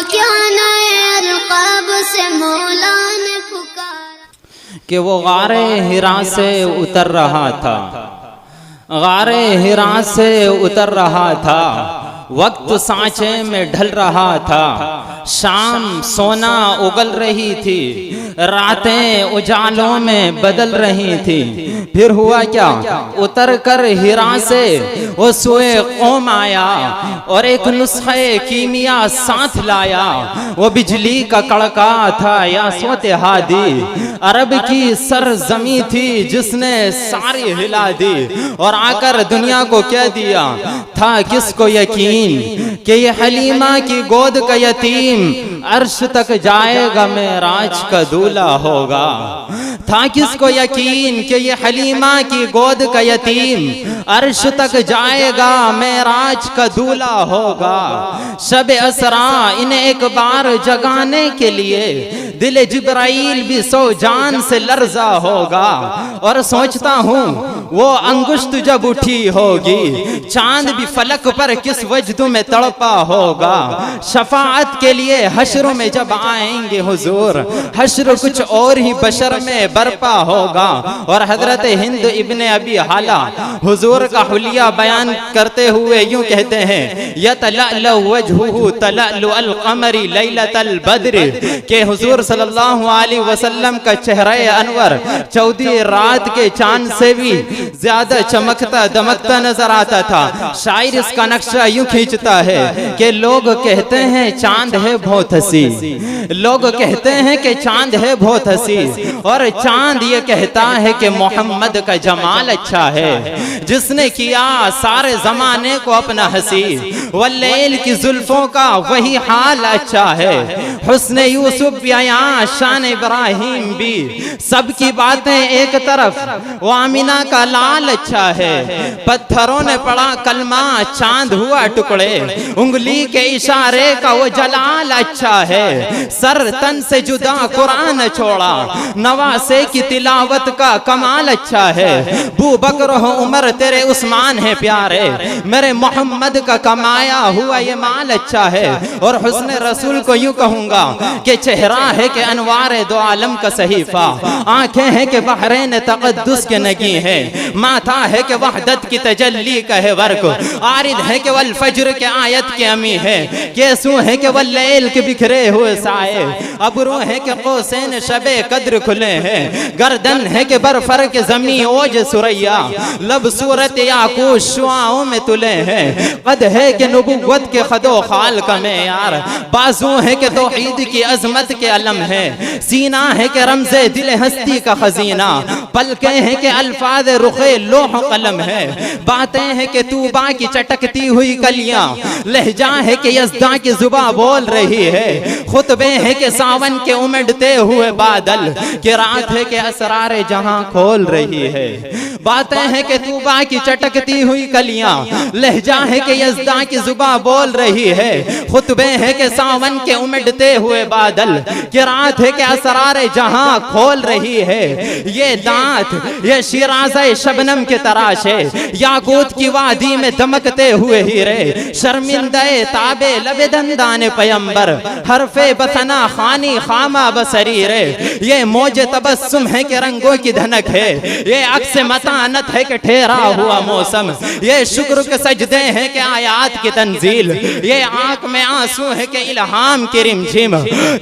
क्या नए अलक़ाब से मौला ने पुकारा कि वो गारे हिरा से उतर रहा था, गारे हिरा से उतर रहा था, वक्त सांचे में ढल रहा था, शाम सोना उगल रही थी, रातें उजालों में बदल रही थी। फिर हुआ क्या, उतर कर हिरा से वो सोए कौम आया और एक नुस्खे कीमिया साथ लाया। वो बिजली का कड़का था या सोते हादी, अरब की सरजमी थी जिसने सारी हिला दी। और आकर दुनिया को क्या दिया था, किसको यकीन कि ये हलीमा की गोद का यतीम अर्श तक जाएगा, मेराज का दूल्हा होगा। था किसको यकीन कि ये हलीमा की गोद का यतीम अर्श तक जाएगा, मेराज का दूल्हा होगा। शब असरा इन्हें एक बार जगाने के लिए दिल जिब्राइल भी सौ जान से लर्जा होगा। और सोचता हूँ वो अंगुश्त जब उठी होगी, चांद भी फलक पर किस वजदू में तड़पा होगा। शफाअत के लिए हश्र में जब आएंगे हुजूर, हश्र कुछ और ही बशर में बरपा होगा। और हजरत हिंद इब्ने अबी हाला हुजूर का हुलिया बयान करते हुए यूं कहते हैं, यतलअलु वजहुहु तलअलुल क़मरी लैलतल बद्र, के हुजूर सल्लल्लाहु अलैहि वसल्लम का चेहरा अनवर 14 रात के चांद से भी ज्यादा चमकता दमकता नजर आता था। शायर इसका नक्शा यूं खींचता है कि लोग कहते हैं चांद है बहुत हंसी, लोग कहते हैं कि चांद है बहुत हंसी, और चांद ये कहता है कि मोहम्मद का जमाल अच्छा है, जिसने किया सारे जमाने को अपना हंसी। वल्लैल की जुल्फों का वही हाल अच्छा है, हुस्ने यूसुफ या शान इब्राहिम भी, सबकी बातें एक तरफ, वो आमिना का लाल अच्छा है। पत्थरों ने पढ़ा कलमा, चांद हुआ टुकड़े, उंगली के इशारे का वो जलाल अच्छा है। सर तन से जुदा कुरान छोड़ा, नवासे की तिलावत का कमाल अच्छा है। बू बकर हो उमर तेरे उस्मान है प्यारे, मेरे मोहम्मद का कमाया हुआ ये माल अच्छा है। और हुस्न रसूल को यूं कहूंगा कि चेहरा है कि अनवार दो आलम का सहीफा, आंखें हैं कि बहरैन तक़द्दुस के नगी है, माथा है कि वहदत की तजल्ली का है वर्क, आरिद है कि वल फज्र के आयत के अमी है, केसू है कि वल लैल के बिखरे हुए साए, अबरू है कि कौसैन शबे कद्र खुले हैं, गर्दन है कि बरफर के जमी ओज सुरैया, लब सूरत याकूत शुआओं में तुले हैं, कद है कि नबुव्वत के खदो खाल का मेयार, बाजू है कि तौहीद की अजमत के अलम है, सीना है कि रमज़े दिल हस्ती का खजीना, पलकें हैं कि अल्फाज रुखे लोह कलम है, बातें हैं कि तूबा की चटकती हुई कलियां, लहजा है कि यज़दा की जुबा बोल रही है, खुतबे हैं कि सावन के उमड़ते हुए बादल, कि रात है कि असरार जहां खोल रही है। बातें हैं कि तूबा की चटकती हुई कलियां, लहजा है कि यज़दा की जुबा बोल रही है, खुतबे हैं कि सावन के उमड़ते हुए बादल, कि रात है कि असरार जहां खोल रही है। ये दांत ये शिराज़े शबनम के तराशे, याकूत की वादी में दमकते हुए हीरे, शर्मिंदे ताबे लबे दंदान पैगंबर, हरफे बसना खानी खामा बसरीरे। ये मौजे तबस्सुम है कि रंगों की धनक है, ये अक्स मतानत है कि ठहरा हुआ मौसम, ये शुक्र के सजदे हैं कि आयात की तंजील, ये आंख में आंसू है कि इल्हाम की रिमझिम,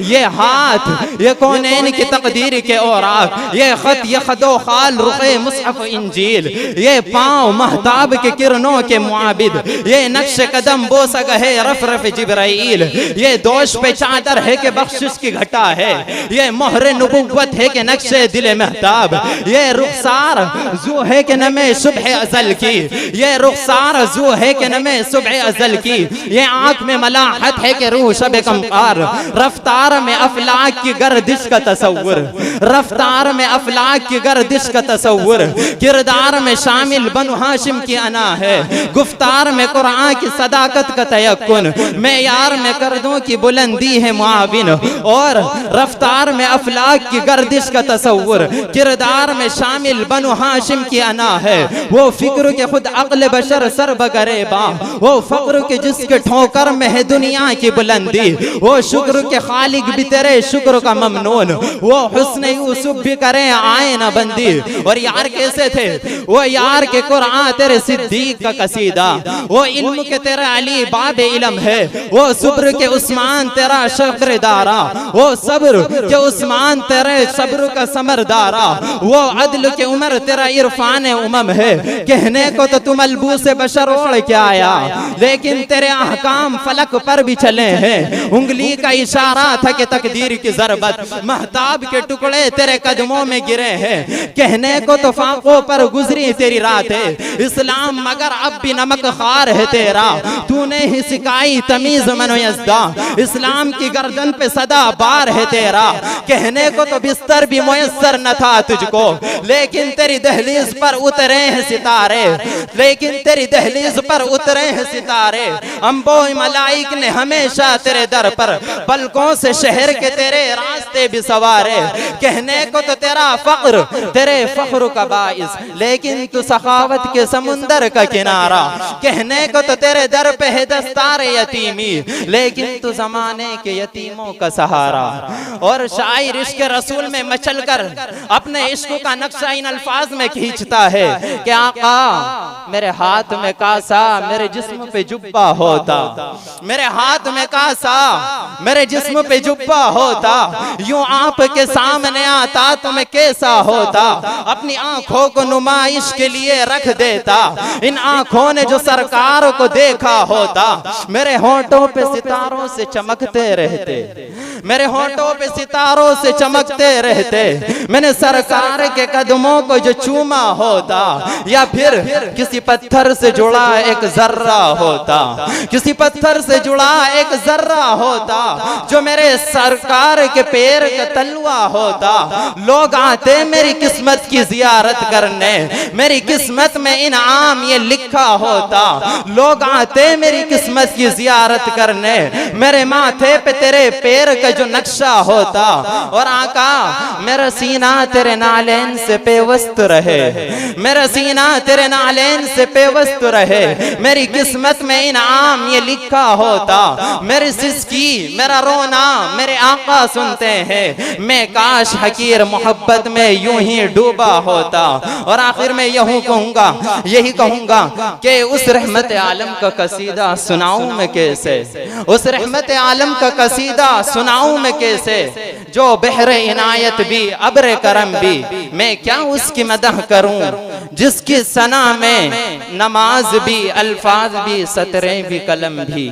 ये हाथ ये कौनैन की तकदीर के औराक, ये खत ये खदो खाल रुखे मुसहफ इंजील, ये पाँव महताब के किरणों के मुआबिद, ये नक्श कदम बोसग है रफ रफ जिब्राइल, ये दोष पे चादर है कि बख्शिश की घटा है, ये मोहर नबुव्वत है कि नक्शे दिल महताब, ये रुखसार जू है कि नमे सुबह अजल की, ये रुखसार जू है कि नमे सुबह अजल की, ये आंख में मलाहत है कि रूह शब कमकार, रफ्तार में अफलाक की गर्दिश का तसव्वुर, रफ्तार में अफलाक की गर्दिश का तसव्वुर, किरदार में शामिल बनु हाशिम की अना है, गुफ्तार में कुरान की सदाकत का तयक्कुन, मेयार में कर्दों की बुलंदी है मुआविन, और रफ्तार में अफलाक की गर्दिश का तसव्वुर, किरदार में शामिल बनु हाशिम की अना है, वो फिक्र के खुद अक्ल बशर सर बगरेबा, वो फक्र के जिसके ठोकर में है दुनिया की बुलंदी, वो शुक्र के खालिक भी तेरे शुक्र का ममनून, वो हुस्न यूसुफ भी करे आए न बंदी। और यार कैसे थे वो यार के कुरान तेरे सिद्दीक का कसीदा, वो इल्म के तेरा अली बाब इल्म है, वो सुब्र के उस्मान तेरा शक्र दारा, वो सब्र के उस्मान तेरे सब्र का समरदारा, वो अदल के उमर तेरा इरफान उमम है। कहने को तो तुम अलबू से बशर ओढ़ के आया, लेकिन तेरे अहकाम फलक पर भी चले हैं। उंगली का इशारा था कि तकदीर की जरबत महताब के टुकड़े तेरे कदमों में गिरे हैं। कहने को तो फाकों पर गुजरी तेरी रात है, इस्लाम मगर अब भी नमक खार है तेरा। तूने ही सिखाई तमीज मनोयज़्दा, इस्लाम की गर्दन पे सदा बार है तेरा। कहने को तो बिस्तर भी मुयस्सर न था तुझको, लेकिन तेरी दहलीज पर उतरे हैं सितारे, लेकिन तेरी दहलीज पर उतरे हैं सितारे। अम्बो मलाइक ने हमेशा तेरे दर पर पलकों से शहर के तेरे रास्ते भी सवारे। कहने को तो तेरा फक्र तेरे फख्र का बाइस, लेकिन तू सखावत के समुंदर का किनारा। कहने को तो तेरे दर पे है दस्तार यतीमी, लेकिन तू जमाने के यतीमों का सहारा। और शायर इश्क रसूल में मचल कर अपने इश्क का नक्शा इन अल्फाज में खींचता है कि आका मेरे हाथ में कासा मेरे जिस्म पे जुब्बा होता, मेरे हाथ में कासा मेरे जिस्म पे जुब्बा होता, यूं आपके सामने आता तो मैं कैसा होता। अपनी आंखों को नुमाइश के लिए रख देता, इन आंखों ने जो सरकार को देखा होता। मेरे होंठों पे सितारों से चमकते रहते, मेरे होंठों पे सितारों से चमकते रहते। मैंने सरकार के कदमों को जो चूमा होता, या फिर किसी पत्थर से जुड़ा एक जर्रा होता, किसी पत्थर से जुड़ा एक जर्रा होता, जो मेरे सरकार के पैर का तलवा होता। लोग आते मेरी किस्मत की जियारत करने, मेरी किस्मत में इनाम ये लिखा होता। लोग आते मेरी किस्मत की जियारत करने, मेरे माथे पे तेरे पैर का जो नक्शा होता। और आका मेरा सीना तेरे नालेन से पेवस्त रहे, मेरा सीना तेरे नालेन से पेवस्त रहे। मेरी किस्मत में इनाम ये लिखा होता। मेरी सिसकी मेरा रोना मेरे आका सुनते हैं, मैं काश हकीर मोहब्बत में यूं ही डूबा होता। और आखिर में यही कहूंगा कि उस रहमत आलम का कसीदा सुनाऊं मैं कैसे, उस रहमत आलम का कसीदा सुनाऊं मैं कैसे, जो बहरे इनायत भी अब्रे करम भी। मैं क्या उसकी मदह करूं जिसकी सना में नमाज भी अल्फाज भी सतरें भी कलम भी।